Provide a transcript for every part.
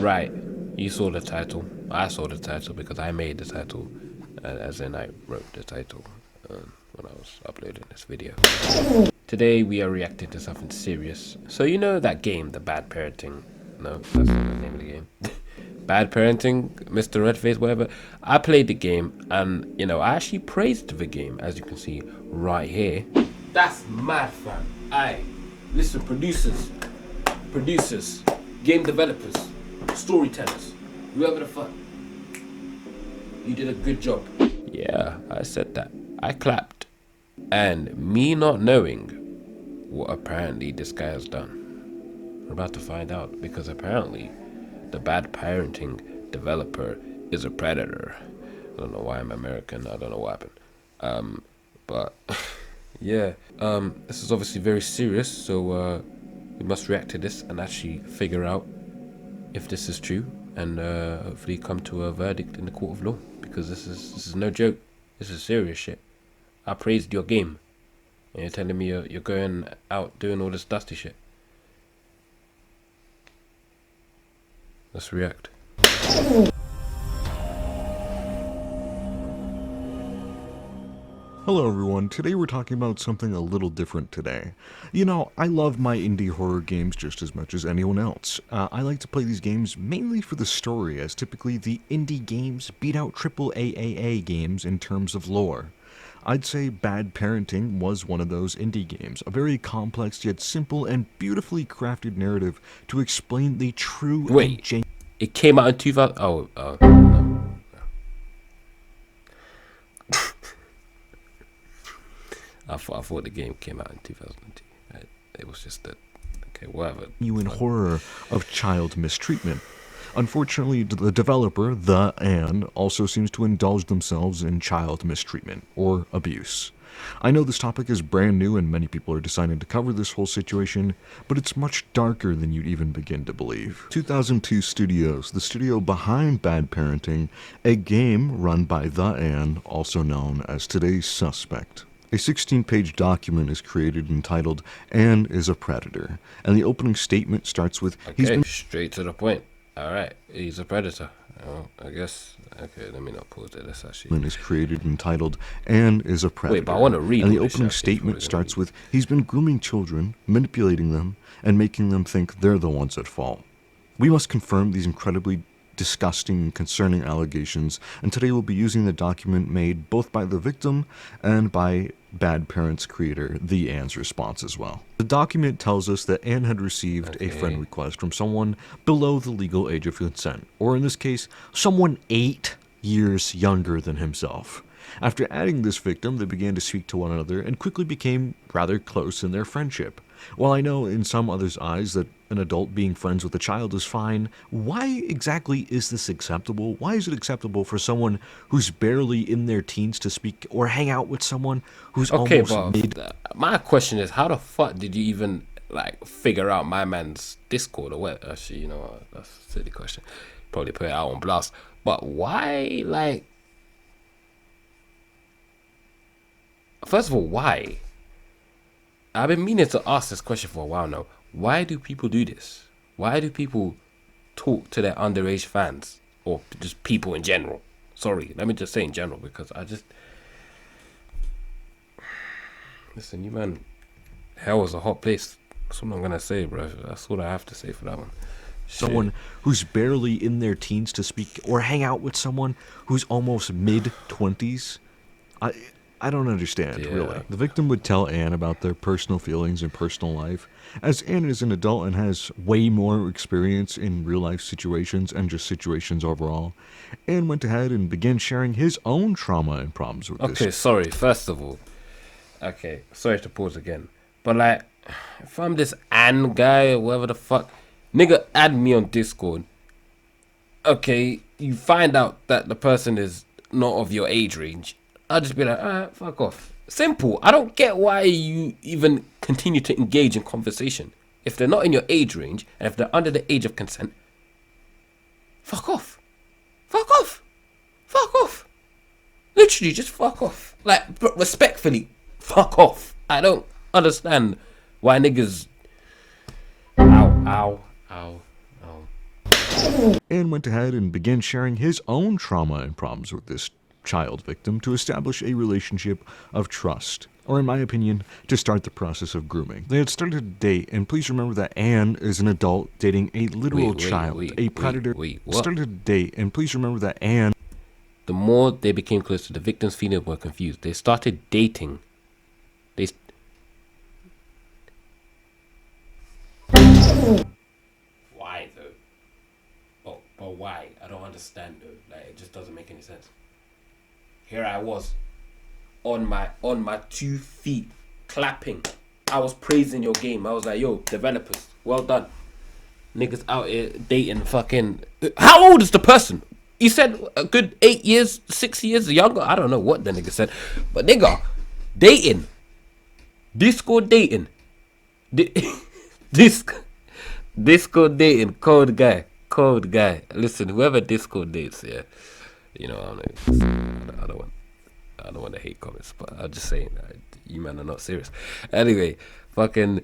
Right, you saw the title. I saw the title because I made the title, as in I wrote the title when I was uploading this video. Today we are reacting to something serious. So you know that game, the Bad Parenting? No, that's not the name of the game. Bad Parenting, Mr. Redface, whatever. I played the game, and you know, I actually praised the game, as you can see right here. That's mad, fam. Aye, listen, producers, game developers, storytellers, whoever the fuck, you did a good job. Yeah, I said that. I clapped. And me not knowing what apparently this guy has done, we're about to find out, because apparently the Bad Parenting developer is a predator. I don't know why I'm American. I don't know what happened. But yeah, this is obviously very serious. So we must react to this and actually figure out if this is true, and hopefully come to a verdict in the court of law, because this is no joke. This is serious shit. I praised your game, and you're telling me you're going out doing all this dusty shit. Let's react. Hello everyone, today we're talking about something a little different today. You know, I love my indie horror games just as much as anyone else. I like to play these games mainly for the story, as typically the indie games beat out AAA games in terms of lore. I'd say Bad Parenting was one of those indie games, a very complex yet simple and beautifully crafted narrative to explain the true and genuine... It came out in 2000... Oh, no. I thought the game came out in 2002. It was just that... Okay, whatever. ...genuine horror of child mistreatment. Unfortunately, the developer, also seems to indulge themselves in child mistreatment, or abuse. I know this topic is brand new and many people are deciding to cover this whole situation, but it's much darker than you'd even begin to believe. 2002 Studios, the studio behind Bad Parenting, a game run by also known as today's suspect. A 16-page document is created entitled, "Anne is a Predator," and the opening statement starts with, okay, straight to the point. Alright, he's a predator. Oh, I guess. Okay, let me not pause it. Let's actually... is created entitled, "Anne is a Predator." Wait, but I want to read. And the opening statement starts with, "He's been grooming children, manipulating them, and making them think they're the ones at fault." We must confirm these incredibly disgusting and concerning allegations, and today we'll be using the document made both by the victim and by Bad Parents creator, Anne's response as well. The document tells us that Anne had received a friend request from someone below the legal age of consent, or in this case, someone 8 years younger than himself. After adding this victim, they began to speak to one another and quickly became rather close in their friendship. While I know in some others' eyes that an adult being friends with a child is fine, why exactly is this acceptable? Why is it acceptable for someone who's barely in their teens to speak or hang out with someone who's almost mid? My question is, how the fuck did you even figure out my man's Discord or what? Actually, you know what? That's a silly question. Probably put it out on blast. But why, first of all, why? I've been meaning to ask this question for a while now. Why do people do this? Why do people talk to their underage fans? Or just people in general? Sorry, let me just say in general, because I just... Listen, you man, hell is a hot place. That's what I'm going to say, bro. That's what I have to say for that one. Someone who's barely in their teens to speak or hang out with someone who's almost mid-20s? I don't understand, really. The victim would tell Anne about their personal feelings and personal life. As Anne is an adult and has way more experience in real-life situations and just situations overall, Anne went ahead and began sharing his own trauma and problems with this. Okay, sorry, first of all. Okay, sorry to pause again. But if I'm this Anne guy or whatever the fuck, nigga, add me on Discord. Okay, you find out that the person is not of your age range. I'll just be like, alright, fuck off. Simple. I don't get why you even continue to engage in conversation. If they're not in your age range, and if they're under the age of consent, fuck off. Fuck off. Fuck off. Literally, just fuck off. But respectfully, fuck off. I don't understand why niggas... Ow, ow, ow, ow. and went ahead and began sharing his own trauma and problems with this child victim to establish a relationship of trust, or in my opinion, to start the process of grooming. They had started to date, and please remember that Anne is an adult dating a literal child, a predator. What? Started to date, and please remember that Anne. The more they became closer, the victim's feelings were confused. They started dating. Why though? But why? I don't understand though. Like, it just doesn't make any sense. Here I was, on my 2 feet, clapping. I was praising your game. I was like, yo, developers, well done. Niggas out here dating fucking. How old is the person? You said a good 8 years, 6 years younger. I don't know what the nigga said, but nigga, dating, Discord dating, Discord dating, cold guy. Listen, whoever Discord dates, yeah, you know, I don't want to hate comments, but I'm just saying, you man are not serious. Anyway, fucking.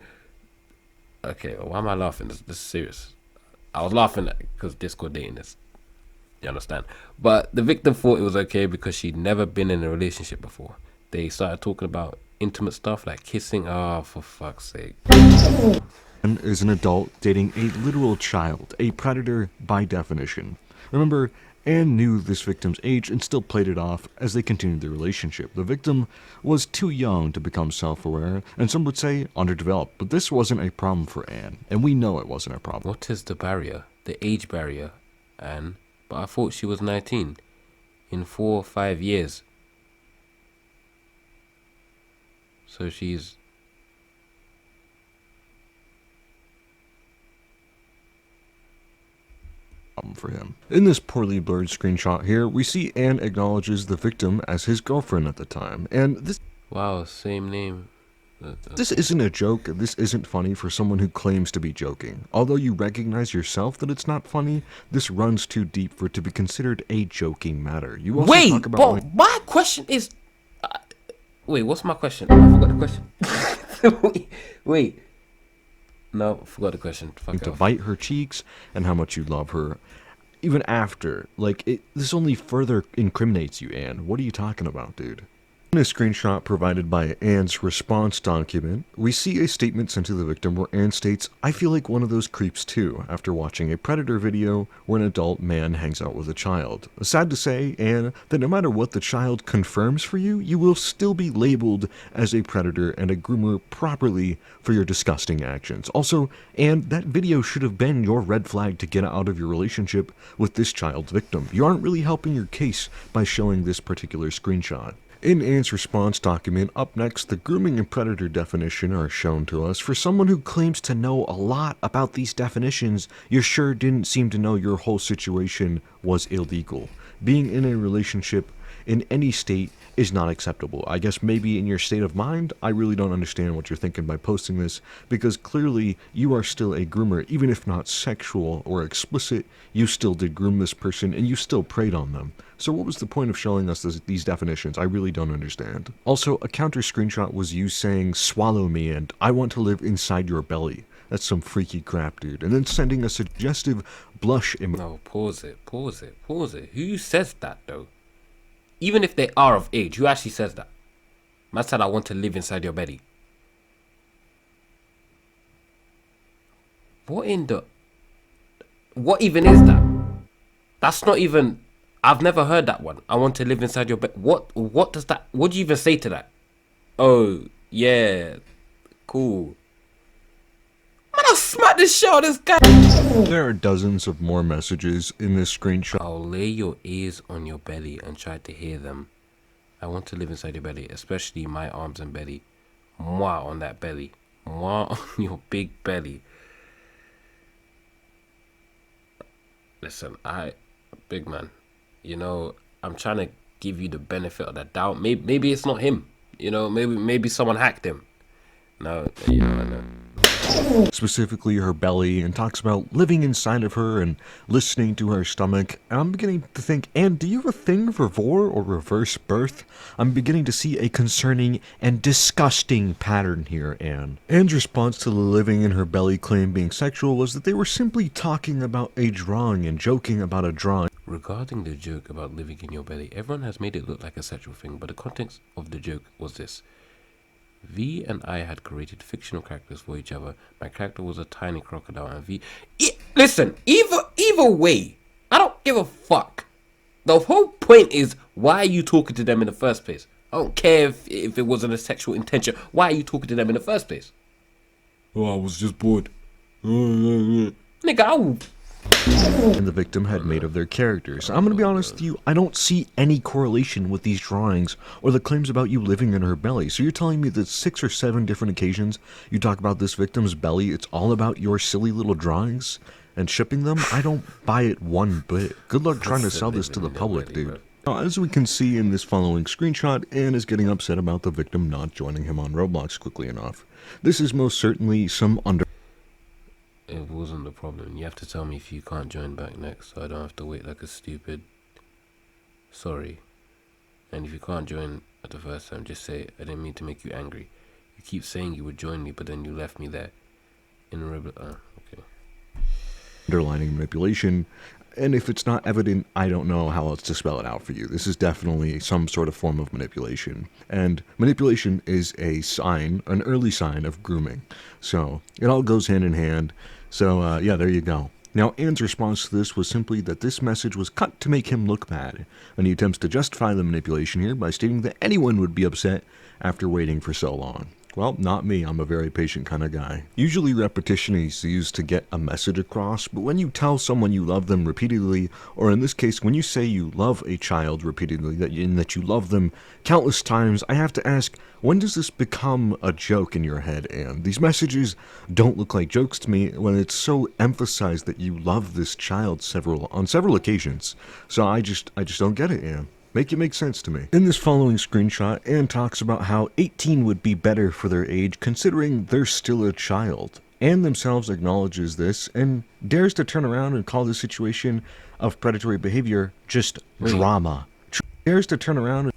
Okay, well, why am I laughing? This is serious. I was laughing because Discord dating this. You understand? But the victim thought it was okay because she'd never been in a relationship before. They started talking about intimate stuff like kissing. Oh, for fuck's sake. Anne is an adult dating a literal child, a predator by definition. Remember, Anne knew this victim's age and still played it off as they continued their relationship. The victim was too young to become self-aware, and some would say underdeveloped, but this wasn't a problem for Anne, and we know it wasn't a problem. What is the barrier? The age barrier, Anne? But I thought she was 19. In 4 or 5 years. So she's... for him. In this poorly blurred screenshot here, we see Anne acknowledges the victim as his girlfriend at the time, and this... Wow, same name. This isn't a joke, this isn't funny for someone who claims to be joking. Although you recognize yourself that it's not funny, this runs too deep for it to be considered a joking matter. You also talk about... But my question is... wait, what's my question? I forgot the question. wait. No, forgot the question. Fuck to off. bite her cheeks and how much you love her. Even after. Like, this only further incriminates you, Anne. What are you talking about, dude? In a screenshot provided by Anne's response document, we see a statement sent to the victim where Anne states, "I feel like one of those creeps too," after watching a predator video where an adult man hangs out with a child. Sad to say, Anne, that no matter what the child confirms for you, you will still be labeled as a predator and a groomer properly for your disgusting actions. Also, Anne, that video should have been your red flag to get out of your relationship with this child's victim. You aren't really helping your case by showing this particular screenshot. In Anne's response document, up next, the grooming and predator definition are shown to us. For someone who claims to know a lot about these definitions, you sure didn't seem to know your whole situation was illegal. Being in a relationship in any state is not acceptable. I guess maybe in your state of mind, I really don't understand what you're thinking by posting this, because clearly you are still a groomer. Even if not sexual or explicit, you still did groom this person and you still preyed on them. So what was the point of showing us these definitions? I really don't understand. Also, a counter screenshot was you saying, "Swallow me," and "I want to live inside your belly." That's some freaky crap, dude. And then sending a suggestive blush emoji. No, pause it. Who says that, though? Even if they are of age, who actually says that? Man said, "I want to live inside your belly." What even is that? That's not even... I've never heard that one. "I want to live inside your belly." What does that... What do you even say to that? Oh, yeah. Cool. Man, I'll smack the shit out of this guy. There are dozens of more messages in this screenshot. "I'll lay your ears on your belly and try to hear them. I want to live inside your belly, especially my arms and belly. Mwah on that belly. Mwah on your big belly." Listen, big man, you know, I'm trying to give you the benefit of the doubt. Maybe it's not him. You know, maybe someone hacked him. No, you know, I know. specifically her belly, and talks about living inside of her and listening to her stomach. And I'm beginning to think, Anne, do you have a thing for vor or reverse birth? I'm beginning to see a concerning and disgusting pattern here, Anne. Anne's response to the living in her belly claim being sexual was that they were simply talking about a drawing and joking about a drawing. Regarding the joke about living in your belly, everyone has made it look like a sexual thing, but the context of the joke was this. V and I had created fictional characters for each other. My character was a tiny crocodile, and V... Listen, either way, I don't give a fuck. The whole point is, why are you talking to them in the first place? I don't care if it wasn't a sexual intention. Why are you talking to them in the first place? Oh, I was just bored. Nigga, I will... And the victim had made of their characters. I'm going to be honest with you, I don't see any correlation with these drawings or the claims about you living in her belly. So you're telling me that 6 or 7 different occasions you talk about this victim's belly, it's all about your silly little drawings and shipping them? I don't buy it one bit. Good luck trying to sell this to the public, dude. Now, as we can see in this following screenshot, Anne is getting upset about the victim not joining him on Roblox quickly enough. This is most certainly some It wasn't the problem. You have to tell me if you can't join back next, so I don't have to wait like a stupid. Sorry. And if you can't join at the first time, just say, I didn't mean to make you angry. You keep saying you would join me, but then you left me there. In a okay. underlining manipulation. And if it's not evident, I don't know how else to spell it out for you. This is definitely some sort of form of manipulation. And manipulation is a sign, an early sign of grooming. So it all goes hand in hand. So yeah, there you go. Now, Anne's response to this was simply that this message was cut to make him look bad. And he attempts to justify the manipulation here by stating that anyone would be upset after waiting for so long. Well, not me. I'm a very patient kind of guy. Usually repetition is used to get a message across, but when you tell someone you love them repeatedly, or in this case, when you say you love a child repeatedly, that you love them countless times, I have to ask, when does this become a joke in your head, Anne? These messages don't look like jokes to me when it's so emphasized that you love this child on several occasions. So I just don't get it, Anne. Make it make sense to me. In this following screenshot, Anne talks about how 18 would be better for their age considering they're still a child. Anne themselves acknowledges this and dares to turn around and call the situation of predatory behavior just drama. Dares to turn around and...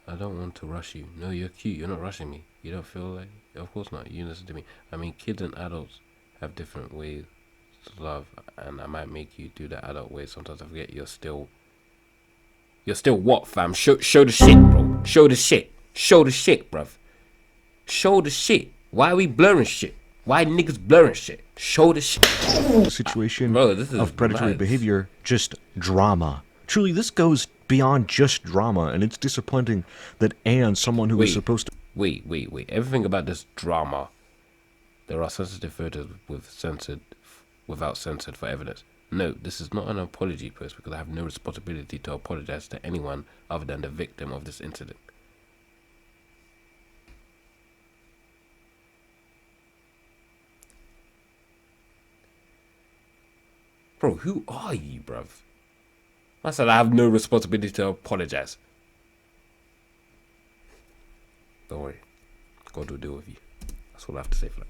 I don't want to rush you. No, you're cute. You're not rushing me. You don't feel like... Of course not. You listen to me. I mean, kids and adults have different ways to love, and I might make you do the adult way. Sometimes I forget you're still what, fam? Show the shit, bro. Show the shit. Show the shit, bruv. Show the shit. Why are we blurring shit? Why niggas blurring shit? Show the shit. Situation of predatory behavior, just drama. Truly, this goes beyond just drama, and it's disappointing that Anne, someone who was supposed to... Wait. Everything about this drama. There are sensitive photos without censored for evidence. No, this is not an apology post because I have no responsibility to apologize to anyone other than the victim of this incident. Bro, who are you, bruv? I said I have no responsibility to apologize. Don't worry. God will deal with you. That's all I have to say for that.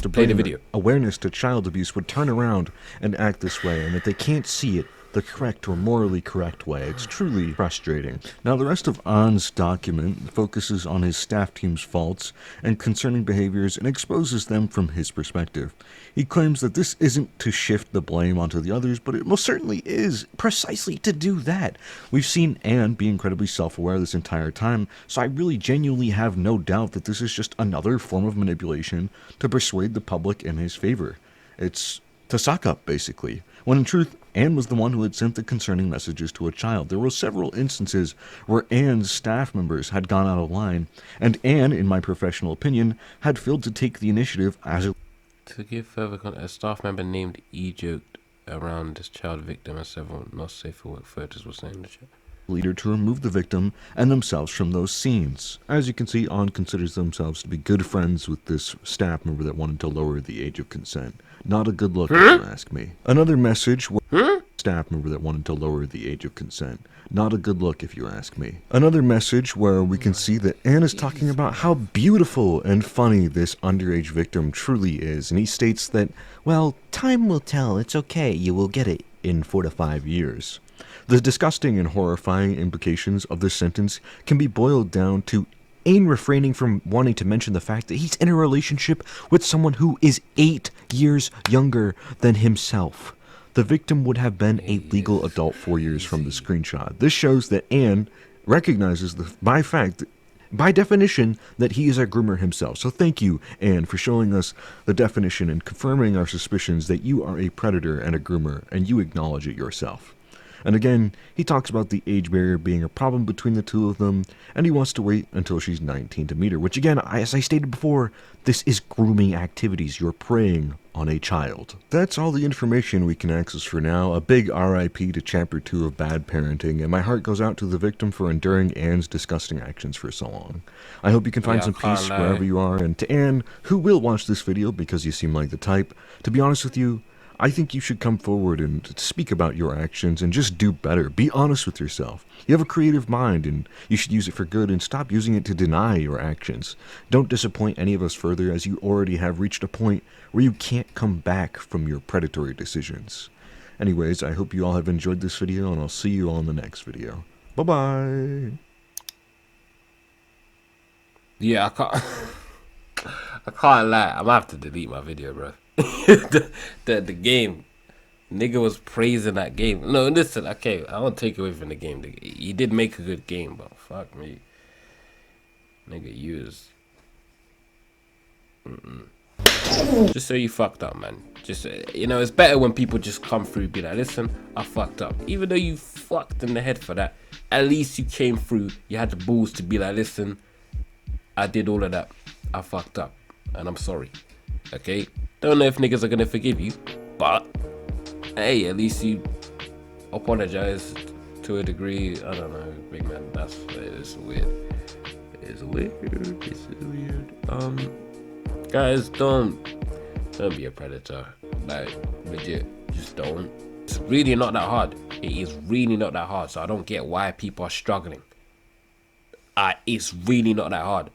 To play the video. Awareness to child abuse would turn around and act this way, and that they can't see it the correct or morally correct way. It's truly frustrating. Now, the rest of An's document focuses on his staff team's faults and concerning behaviors and exposes them from his perspective. He claims that this isn't to shift the blame onto the others, but it most certainly is precisely to do that. We've seen Anne be incredibly self-aware this entire time, so I really genuinely have no doubt that this is just another form of manipulation to persuade the public in his favor. It's to suck up, basically. When in truth, Anne was the one who had sent the concerning messages to a child. There were several instances where Anne's staff members had gone out of line, and Anne, in my professional opinion, had failed to take the initiative as a... To give further context, a staff member named E joked around this child victim and several not safe for work photos were sent in the chat. Leader to remove the victim and themselves from those scenes. As you can see, Anne considers themselves to be good friends with this staff member that wanted to lower the age of consent. Not a good look, if you ask me. Another message was staff staff member that wanted to lower the age of consent. Not a good look, if you ask me. Another message where we can see that Anne is talking about how beautiful and funny this underage victim truly is, and he states that, well, time will tell, it's okay, you will get it in 4 to 5 years. The disgusting and horrifying implications of this sentence can be boiled down to Anne refraining from wanting to mention the fact that he's in a relationship with someone who is 8 years younger than himself. The victim would have been a legal adult 4 years from the screenshot. This shows that Anne recognizes by definition, that he is a groomer himself. So thank you, Anne, for showing us the definition and confirming our suspicions that you are a predator and a groomer, and you acknowledge it yourself. And again, he talks about the age barrier being a problem between the two of them, and he wants to wait until she's 19 to meet her, which again, as I stated before, this is grooming activities. You're preying on a child. That's all the information we can access for now. A big RIP to Chapter 2 of Bad Parenting, and my heart goes out to the victim for enduring Anne's disgusting actions for so long. I hope you can find some peace wherever you are, and to Anne, who will watch this video because you seem like the type, to be honest with you, I think you should come forward and speak about your actions and just do better. Be honest with yourself. You have a creative mind and you should use it for good and stop using it to deny your actions. Don't disappoint any of us further, as you already have reached a point where you can't come back from your predatory decisions. Anyways, I hope you all have enjoyed this video, and I'll see you all in the next video. Bye-bye! Yeah, I can't lie. I'm gonna have to delete my video, bro. the game, nigga was praising that game. No, listen, okay, I won't take away from the game. He did make a good game, but fuck me, nigga, use. Just so you fucked up, man. Just it's better when people just come through and be like, listen, I fucked up. Even though you fucked in the head for that, at least you came through. You had the balls to be like, listen, I did all of that. I fucked up, and I'm sorry. Okay, don't know if niggas are gonna forgive you, but hey, at least you apologize to a degree. I don't know, big man. It's weird. It's weird. Guys, don't be a predator. Like, legit, just don't. It's really not that hard. It is really not that hard. So I don't get why people are struggling. It's really not that hard.